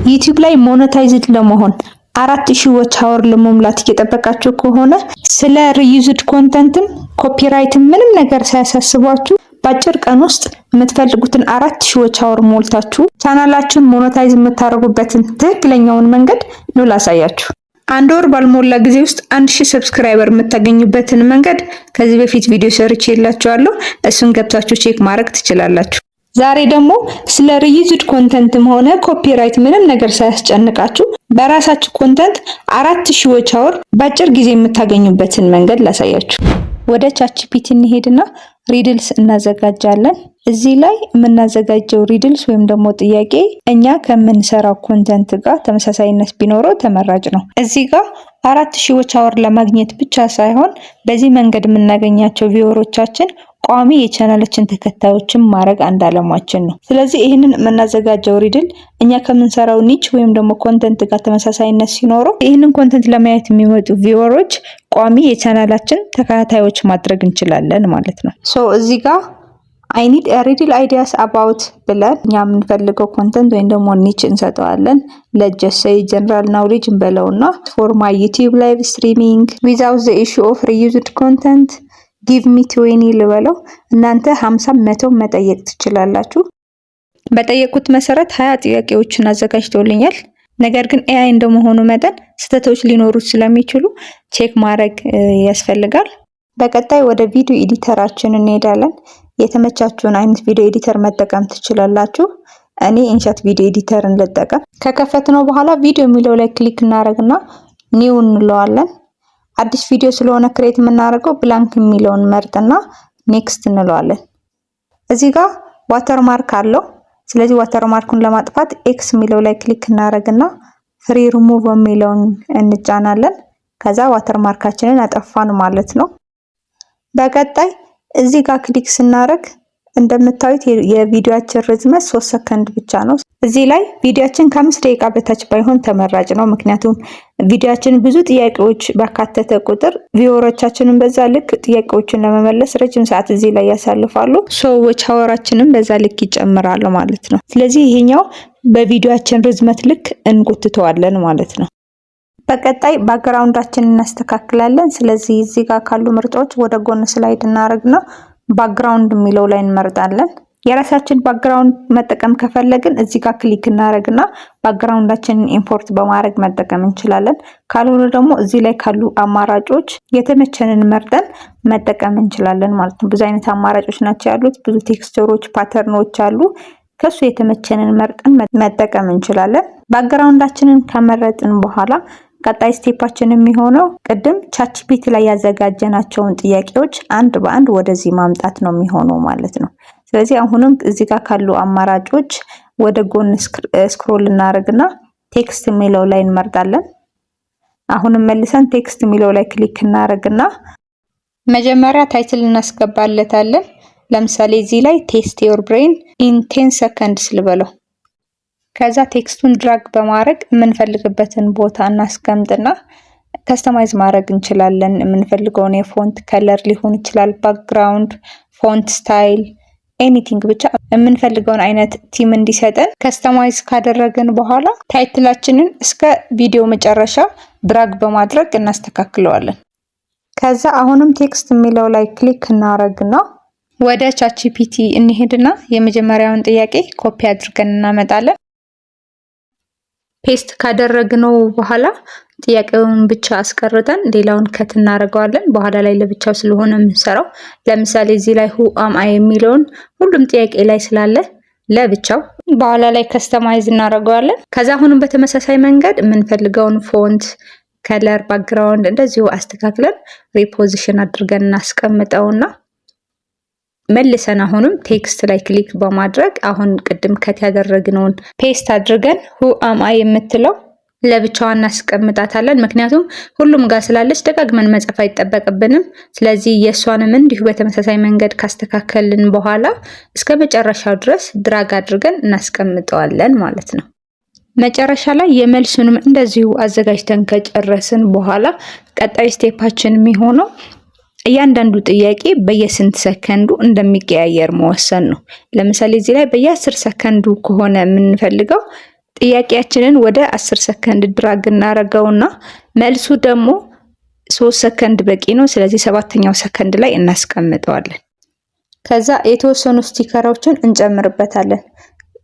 ዩቲዩብ ላይ ሞኔታይዝድ ለመሆን 4000 ዋች አወር ለመሙላት እየጠበቃችሁ ከሆነ ስለ ሪዩዝድ ኮንተንትም ኮፒራይትም ምንም ነገር ሳያሳስባችሁ በአጭር ቀን ውስጥ የምትፈልጉትን 4000 ዋች አወር ሞልታችሁ ቻናላችሁን ሞኔታይዝ የምታደርጉበትን ትክክለኛውን መንገድ ነው ላሳያችሁ። አንድ ወር ባልሞላ ጊዜ ውስጥ 1000 ሰብስክራይበር የምታገኙበትን መንገድ ከዚህ በፊት ቪዲዮ ሰርቼላችኋለሁ። እሱን ገብታችሁ ቼክ ማድረግ ትችላላችሁ። ዛሬ ደግሞ ስለ ሪዩዝድ ኮንተንትም ሆነ ኮፒራይት ምንም ነገር ሳያስጨንቃችሁ በራሳችሁ ኮንተንት 4000 ዋች አወር በአጭር ጊዜ የምታገኙበትን መንገድ ላሳያችሁ። ወደ ቻትጂፒቲ እንሄድና ሪድልስ እናዘጋጃለን። እዚህ ላይ የምናዘጋጀው ሪድልስ ወይም ደግሞ ጥያቄ እኛ ከምንሰራው ኮንተንት ጋር ተመሳሳይነት ቢኖረው ተመራጭ ነው። እዚህ ጋር 4000 ዋች አወር ለማግኘት ብቻ ሳይሆን በዚህ መንገድ የምናገኛቸው ቪወሮቻችን ቋሚ የቻናላችን ተከታዮችን ማድረግ አንድ አላማችን ነው። ስለዚህ ይህንን የምናዘጋጀው ሪድል እኛ ከምንሰራው ኒች ወይም ደግሞ ኮንተንት ጋር ተመሳሳይነት ሲኖረው ይህንን ኮንተንት ለማየት የሚመጡ ቪወሮች ቋሚ የቻናላችን ተከታታዮች ማድረግ እንችላለን ማለት ነው። እዚህ ጋር I need a riddle ideas about ብለን እኛ የምንፈልገው ኮንተንት ወይም ደግሞ ኒች እንሰጠዋለን። let's just say general knowledge እንበለውና for my YouTube live streaming without the issue of reused content give me 20 ልበለው። እናንተ 50 100 መጠየቅ ትችላላችሁ። በጠየቁት መሰረት 20 ጥያቄዎችን አዘጋጅተውልኛል። ነገር ግን AI እንደመሆኑ መጠን ስህተቶች ሊኖሩ ስለሚችሉ ቼክ ማድረግ ያስፈልጋል። በቀጣይ ወደ ቪዲዮ ኤዲተራችን እንሄዳለን። የተመቻችሁን አይነት ቪዲዮ ኤዲተር መጠቀም ትችላላችሁ። እኔ ኢንሻት ቪዲዮ ኤዲተርን ልጠቀም። ከከፈትነው በኋላ ቪዲዮ የሚለው ላይ ክሊክ እናደርግና ኒው እንለዋለን። አዲስ ቪዲዮ ስለሆነ ክሬት የምናደርገው ብላንክ የሚለውን መርጥና ኔክስት እንለዋለን። እዚህ ጋር ዋተርማርክ አለው። ስለዚህ ዋተርማርኩን ለማጥፋት ኤክስ የሚለው ላይ ክሊክ እናደርግና ፍሪ ሪሙቭ የሚለውን እንጫናለን። ከዛ ዋተርማርካችንን አጠፋን ማለት ነው። በቀጣይ እዚህ ጋር ክሊክ ስናደርግ እንደምታዩት የቪዲዮአችን ርዝመት 3 ሰከንድ ብቻ ነው። እዚህ ላይ ቪዲዮአችን ከ5 ደቂቃ በታች ባይሆን ተመራጭ ነው። ምክንያቱም ቪዲዮአችን ብዙ ጥያቄዎች ባካተተ ቁጥር ቪወሮቻችንን በዛ ልክ ጥያቄዎችን ለመመለስ ረጅም ሰዓት እዚህ ላይ ያሳልፋሉ። ዋች አወራችንን በዛ ልክ ይጨምራሉ ማለት ነው። ስለዚህ ይሄኛው በቪዲዮአችን ርዝመት ልክ እንጎትተዋለን ማለት ነው። በቀጣይ ባክግራውንዳችንን እናስተካክላለን። ስለዚህ እዚህ ጋር ካሉ ምርጫዎች ወደ ጎን ስላይድ እናደርግና ባክግራውንድ የሚለው ላይ እንመርጣለን። የራሳችን ባክግራውንድ መጠቀም ከፈለግን እዚህ ጋር ክሊክ እናደርግና ባክግራውንዳችንን ኢምፖርት በማድረግ መጠቀም እንችላለን። ካልሆነ ደግሞ እዚህ ላይ ካሉ አማራጮች የተመቸንን መርጠን መጠቀም እንችላለን ማለት ነው። ብዙ አይነት አማራጮች ናቸው ያሉት። ብዙ ቴክስቸሮች፣ ፓተርኖች አሉ። ከሱ የተመቸንን መርጠን መጠቀም እንችላለን። ባክግራውንዳችንን ከመረጥን በኋላ ቀጣይ ስቴፓችን የሚሆነው ቅድም ቻትጂፒቲ ላይ ያዘጋጀናቸውን ጥያቄዎች አንድ በአንድ ወደዚህ ማምጣት ነው የሚሆነው ማለት ነው። ስለዚህ አሁንም እዚህ ጋር ካሉ አማራጮች ወደ ጎን ስክሮል እናደርግና ቴክስት የሚለው ላይ እንመርጣለን። አሁንም መልሰን ቴክስት የሚለው ላይ ክሊክ እናደርግና መጀመሪያ ታይትል እናስገባለታለን። ለምሳሌ እዚህ ላይ ቴስት ዮር ብሬን ኢን 10 ሰከንድስ ልበለው። ከዛ ቴክስቱን ድራግ በማድረግ የምንፈልግበትን ቦታ እናስቀምጥና ከስተማይዝ ማድረግ እንችላለን። የምንፈልገውን የፎንት ከለር ሊሆን ይችላል፣ ባክግራውንድ፣ ፎንት ስታይል፣ ኤኒቲንግ ብቻ የምንፈልገውን አይነት ቲም እንዲሰጠን ከስተማይዝ ካደረግን በኋላ ታይትላችንን እስከ ቪዲዮ መጨረሻ ድራግ በማድረግ እናስተካክለዋለን። ከዛ አሁንም ቴክስት የሚለው ላይ ክሊክ እናደርግና ወደ ቻትጂፒቲ እንሄድና የመጀመሪያውን ጥያቄ ኮፒ አድርገን እናመጣለን። ፔስት ካደረግነው በኋላ ጥያቄውን ብቻ አስቀርተን ሌላውን ከት እናደርገዋለን። በኋላ ላይ ለብቻው ስለሆነ የምንሰራው። ለምሳሌ እዚህ ላይ who am I የሚለውን ሁሉም ጥያቄ ላይ ስላለ ለብቻው በኋላ ላይ ከስተማይዝ እናደርገዋለን። ከዛ አሁንም በተመሳሳይ መንገድ የምንፈልገውን ፎንት፣ ከለር፣ ባክግራውንድ እንደዚሁ አስተካክለን ሪፖዚሽን አድርገን እናስቀምጠውና መልሰን አሁንም ቴክስት ላይ ክሊክ በማድረግ አሁን ቅድም ከት ያደረግነውን ፔስት አድርገን who am I የምትለው ለብቻዋ እናስቀምጣታለን። ምክንያቱም ሁሉም ጋር ስላለች ደጋግመን መጻፍ አይጠበቅብንም። ስለዚህ የሷንም እንዲሁ በተመሳሳይ መንገድ ካስተካከልን በኋላ እስከ መጨረሻው ድረስ ድራግ አድርገን እናስቀምጠዋለን ማለት ነው። መጨረሻ ላይ የመልሱንም እንደዚሁ አዘጋጅተን ከጨረስን በኋላ ቀጣይ ስቴፓችን የሚሆነው እያንዳንዱ ጥያቄ በየስንት ሰከንዱ እንደሚቀያየር መወሰን ነው። ለምሳሌ እዚህ ላይ በየ10 ሰከንዱ ከሆነ የምንፈልገው ጥያቄያችንን ወደ 10 ሰከንድ ድራግ እናረገውና መልሱ ደግሞ 3 ሰከንድ በቂ ነው። ስለዚህ 7ኛው ሰከንድ ላይ እናስቀምጠዋለን። ከዛ የተወሰኑ ስቲከሮችን እንጨምርበታለን።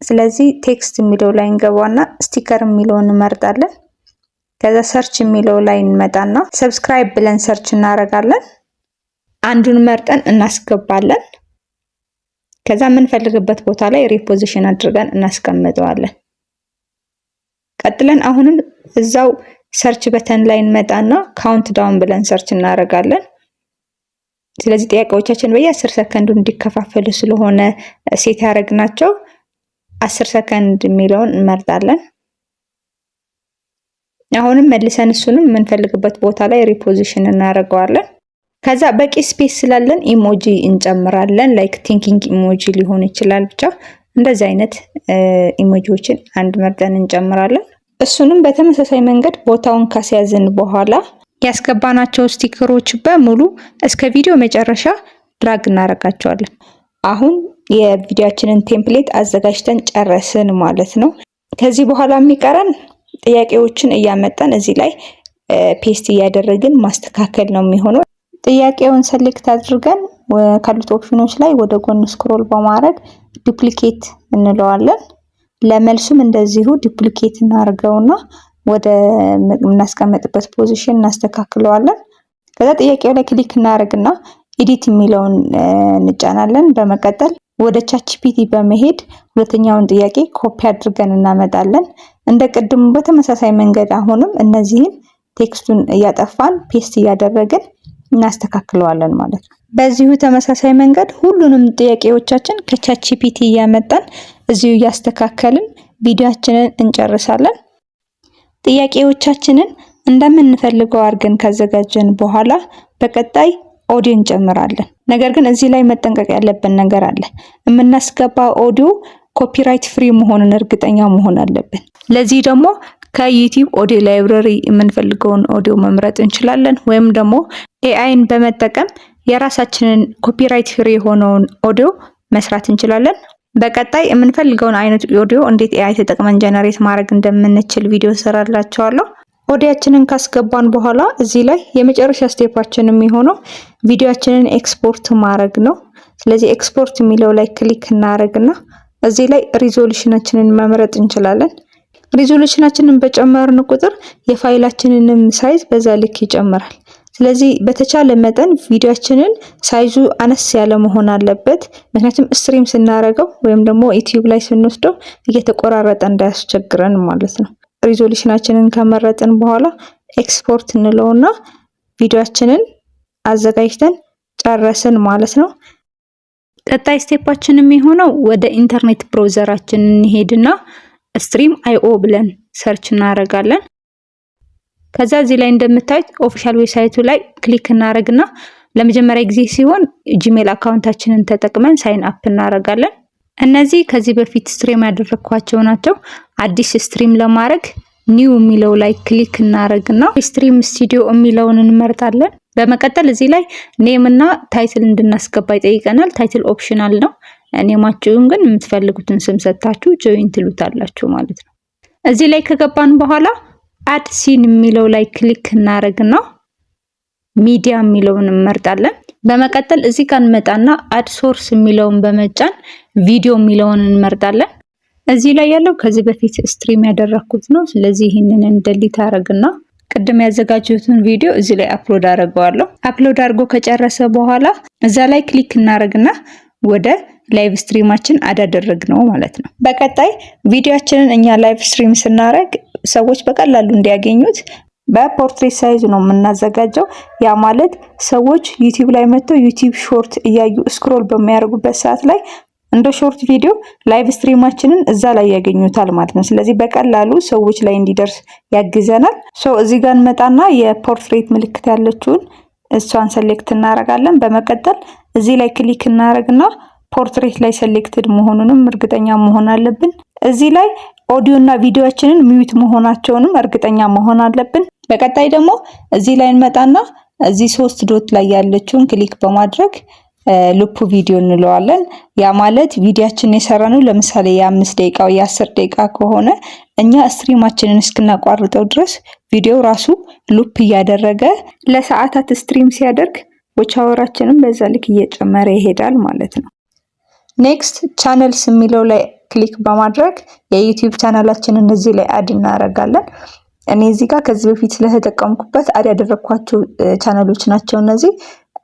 ስለዚህ ቴክስት የሚለው ላይ እንገባና ስቲከር የሚለውን እንመርጣለን። ከዛ ሰርች የሚለው ላይ እንመጣና ሰብስክራይብ ብለን ሰርች እናረጋለን። አንዱን መርጠን እናስገባለን። ከዛ የምንፈልግበት ቦታ ላይ ሪፖዚሽን አድርገን እናስቀምጠዋለን። ቀጥለን አሁንም እዛው ሰርች በተን ላይ እንመጣና ካውንት ዳውን ብለን ሰርች እናረጋለን። ስለዚህ ጥያቄዎቻችን በየ10 ሰከንዱ እንዲከፋፈሉ ስለሆነ ሴት ያደረግናቸው 10 ሰከንድ የሚለውን እንመርጣለን። አሁንም መልሰን እሱንም የምንፈልግበት ቦታ ላይ ሪፖዚሽን እናደርገዋለን። ከዛ በቂ ስፔስ ስላለን ኢሞጂ እንጨምራለን። ላይክ ቲንኪንግ ኢሞጂ ሊሆን ይችላል። ብቻ እንደዚህ አይነት ኢሞጂዎችን አንድ መርጠን እንጨምራለን። እሱንም በተመሳሳይ መንገድ ቦታውን ካስያዝን በኋላ ያስገባናቸው ስቲከሮች በሙሉ እስከ ቪዲዮ መጨረሻ ድራግ እናደርጋቸዋለን። አሁን የቪዲዮአችንን ቴምፕሌት አዘጋጅተን ጨረስን ማለት ነው። ከዚህ በኋላ የሚቀረን ጥያቄዎችን እያመጣን እዚህ ላይ ፔስት እያደረግን ማስተካከል ነው የሚሆነው። ጥያቄውን ሰሌክት አድርገን ካሉት ኦፕሽኖች ላይ ወደ ጎን ስክሮል በማድረግ ዱፕሊኬት እንለዋለን። ለመልሱም እንደዚሁ ዱፕሊኬት እናርገውና ወደ የምናስቀምጥበት ፖዚሽን እናስተካክለዋለን። ከዛ ጥያቄው ላይ ክሊክ እናደርግና ኤዲት የሚለውን እንጫናለን። በመቀጠል ወደ ቻትጂፒቲ በመሄድ ሁለተኛውን ጥያቄ ኮፒ አድርገን እናመጣለን። እንደ ቅድሙ በተመሳሳይ መንገድ አሁንም እነዚህን ቴክስቱን እያጠፋን ፔስት እያደረግን እናስተካክለዋለን ማለት ነው። በዚሁ ተመሳሳይ መንገድ ሁሉንም ጥያቄዎቻችን ከቻትጂፒቲ እያመጣን እዚሁ እያስተካከልን ቪዲዮአችንን እንጨርሳለን። ጥያቄዎቻችንን እንደምንፈልገው አድርገን ካዘጋጀን በኋላ በቀጣይ ኦዲዮ እንጨምራለን። ነገር ግን እዚህ ላይ መጠንቀቅ ያለብን ነገር አለ። የምናስገባው ኦዲዮ ኮፒራይት ፍሪ መሆኑን እርግጠኛ መሆን አለብን። ለዚህ ደግሞ ከዩቲዩብ ኦዲዮ ላይብረሪ የምንፈልገውን ኦዲዮ መምረጥ እንችላለን፣ ወይም ደግሞ ኤአይን በመጠቀም የራሳችንን ኮፒራይት ፍሪ የሆነውን ኦዲዮ መስራት እንችላለን። በቀጣይ የምንፈልገውን አይነት ኦዲዮ እንዴት ኤአይ ተጠቅመን ጀነሬት ማድረግ እንደምንችል ቪዲዮ ሰራላችኋለሁ። ኦዲዮአችንን ካስገባን በኋላ እዚህ ላይ የመጨረሻ ስቴፓችን የሚሆነው ቪዲዮአችንን ኤክስፖርት ማድረግ ነው። ስለዚህ ኤክስፖርት የሚለው ላይ ክሊክ እናደርግና እዚህ ላይ ሪዞሉሽናችንን መምረጥ እንችላለን። ሪዞሉሽናችንን በጨመርን ቁጥር የፋይላችንንም ሳይዝ በዛ ልክ ይጨምራል። ስለዚህ በተቻለ መጠን ቪዲዮአችንን ሳይዙ አነስ ያለ መሆን አለበት። ምክንያቱም ስትሪም ስናረገው ወይም ደግሞ ዩቲዩብ ላይ ስንወስደው እየተቆራረጠ እንዳያስቸግረን ማለት ነው። ሪዞሉሽናችንን ከመረጥን በኋላ ኤክስፖርት እንለውና ቪዲዮአችንን አዘጋጅተን ጨረስን ማለት ነው። ቀጣይ ስቴፓችን የሚሆነው ወደ ኢንተርኔት ብራውዘራችን እንሄድና ስትሪም አይኦ ብለን ሰርች እናደርጋለን። ከዛ እዚህ ላይ እንደምታዩት ኦፊሻል ዌብሳይቱ ላይ ክሊክ እናደርግና ለመጀመሪያ ጊዜ ሲሆን ጂሜል አካውንታችንን ተጠቅመን ሳይን አፕ እናደርጋለን። እነዚህ ከዚህ በፊት ስትሪም ያደረኳቸው ናቸው። አዲስ ስትሪም ለማድረግ ኒው የሚለው ላይ ክሊክ እናደርግና ስትሪም ስቱዲዮ የሚለውን እንመርጣለን። በመቀጠል እዚህ ላይ ኔም እና ታይትል እንድናስገባ ይጠይቀናል። ታይትል ኦፕሽናል ነው። ኔማችሁን ግን የምትፈልጉትን ስም ሰጥታችሁ ጆይን ትሉታላችሁ ማለት ነው። እዚህ ላይ ከገባን በኋላ አድ ሲን የሚለው ላይ ክሊክ እናደርግና ሚዲያ የሚለውን እንመርጣለን። በመቀጠል እዚህ ጋር እንመጣና አድ ሶርስ የሚለውን በመጫን ቪዲዮ የሚለውን እንመርጣለን። እዚህ ላይ ያለው ከዚህ በፊት ስትሪም ያደረኩት ነው። ስለዚህ ይህንን እንደሊት አደርግና ቅድም ያዘጋጀሁትን ቪዲዮ እዚህ ላይ አፕሎድ አደርገዋለሁ። አፕሎድ አድርጎ ከጨረሰ በኋላ እዛ ላይ ክሊክ እናደርግና ወደ ላይቭ ስትሪማችን አዳደረግ ነው ማለት ነው። በቀጣይ ቪዲዮአችንን እኛ ላይቭ ስትሪም ስናደርግ ሰዎች በቀላሉ እንዲያገኙት በፖርትሬት ሳይዝ ነው የምናዘጋጀው። ያ ማለት ሰዎች ዩቲዩብ ላይ መጥተው ዩቲዩብ ሾርት እያዩ ስክሮል በሚያደርጉበት ሰዓት ላይ እንደ ሾርት ቪዲዮ ላይቭ ስትሪማችንን እዛ ላይ ያገኙታል ማለት ነው። ስለዚህ በቀላሉ ሰዎች ላይ እንዲደርስ ያግዘናል። እዚህ ጋር እንመጣና የፖርትሬት ምልክት ያለችውን እሷን ሰሌክት እናደርጋለን። በመቀጠል እዚህ ላይ ክሊክ እናደርግና ፖርትሬት ላይ ሰሌክትድ መሆኑንም እርግጠኛ መሆን አለብን። እዚህ ላይ ኦዲዮ እና ቪዲዮአችንን ሚዩት መሆናቸውንም እርግጠኛ መሆን አለብን። በቀጣይ ደግሞ እዚህ ላይ እንመጣና እዚህ 3 ዶት ላይ ያለችውን ክሊክ በማድረግ ሉፕ ቪዲዮ እንለዋለን። ያ ማለት ቪዲዮአችንን የሰራነው ለምሳሌ የ5 ደቂቃ የ10 ደቂቃ ከሆነ እኛ ስትሪማችንን እስክናቋርጠው ድረስ ቪዲዮ ራሱ ሉፕ እያደረገ ለሰዓታት ስትሪም ሲያደርግ ዎች አወራችንን በዛ ልክ እየጨመረ ይሄዳል ማለት ነው። ኔክስት ቻነልስ የሚለው ላይ ክሊክ በማድረግ የዩቲዩብ ቻናላችንን እዚህ ላይ አድ እናደርጋለን። እኔ እዚህ ጋር ከዚህ በፊት ስለተጠቀምኩበት አድ ያደረኳቸው ቻናሎች ናቸው እነዚህ።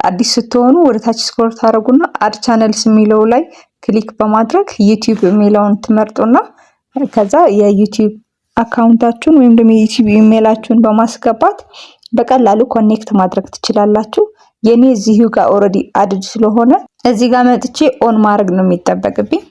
አዲስ ስትሆኑ ወደ ታች ስክሮል ታደርጉና አድ ቻነልስ የሚለው ላይ ክሊክ በማድረግ ዩቲዩብ የሚለውን ትመርጡና ከዛ የዩቲዩብ አካውንታችሁን ወይም ደግሞ የዩቲዩብ ኢሜይላችሁን በማስገባት በቀላሉ ኮኔክት ማድረግ ትችላላችሁ። የኔ እዚሁ ጋር ኦሬዲ አድድ ስለሆነ እዚህ ጋር መጥቼ ኦን ማድረግ ነው የሚጠበቅብኝ።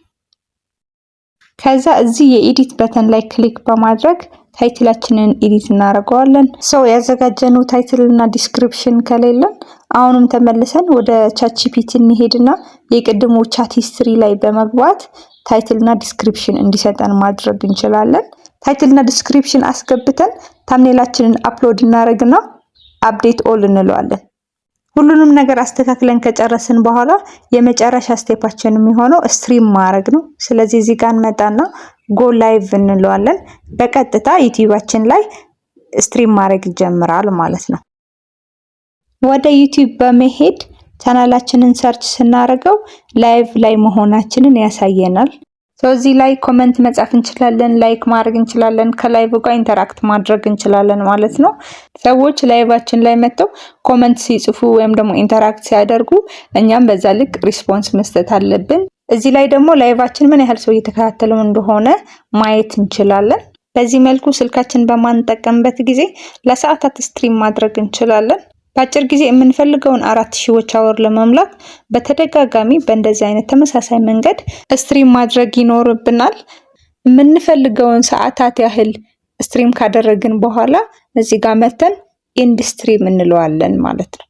ከዛ እዚህ የኤዲት በተን ላይ ክሊክ በማድረግ ታይትላችንን ኤዲት እናደርገዋለን። ሰው ያዘጋጀነው ታይትል እና ዲስክሪፕሽን ከሌለን አሁንም ተመልሰን ወደ ቻትጂፒቲ እንሄድና የቅድሞ ቻት ሂስትሪ ላይ በመግባት ታይትል እና ዲስክሪፕሽን እንዲሰጠን ማድረግ እንችላለን። ታይትል እና ዲስክሪፕሽን አስገብተን ታምኔላችንን አፕሎድ እናደርግና አፕዴት ኦል እንለዋለን። ሁሉንም ነገር አስተካክለን ከጨረስን በኋላ የመጨረሻ ስቴፓችን የሚሆነው ስትሪም ማድረግ ነው። ስለዚህ እዚህ ጋር እንመጣና ጎ ላይቭ እንለዋለን። በቀጥታ ዩቲዩባችን ላይ ስትሪም ማድረግ ይጀምራል ማለት ነው። ወደ ዩቲዩብ በመሄድ ቻናላችንን ሰርች ስናደርገው ላይቭ ላይ መሆናችንን ያሳየናል። እዚህ ላይ ኮመንት መጻፍ እንችላለን፣ ላይክ ማድረግ እንችላለን፣ ከላይቭ ጋር ኢንተራክት ማድረግ እንችላለን ማለት ነው። ሰዎች ላይቫችን ላይ መጥተው ኮመንት ሲጽፉ ወይም ደግሞ ኢንተራክት ሲያደርጉ እኛም በዛ ልክ ሪስፖንስ መስጠት አለብን። እዚህ ላይ ደግሞ ላይቫችን ምን ያህል ሰው እየተከታተለው እንደሆነ ማየት እንችላለን። በዚህ መልኩ ስልካችን በማንጠቀምበት ጊዜ ለሰዓታት ስትሪም ማድረግ እንችላለን። በአጭር ጊዜ የምንፈልገውን 4000 ዎች አወር ለመሙላት በተደጋጋሚ በእንደዚህ አይነት ተመሳሳይ መንገድ ስትሪም ማድረግ ይኖርብናል። የምንፈልገውን ሰዓታት ያህል ስትሪም ካደረግን በኋላ እዚህ ጋር መተን ኢንድ ስትሪም እንለዋለን ማለት ነው።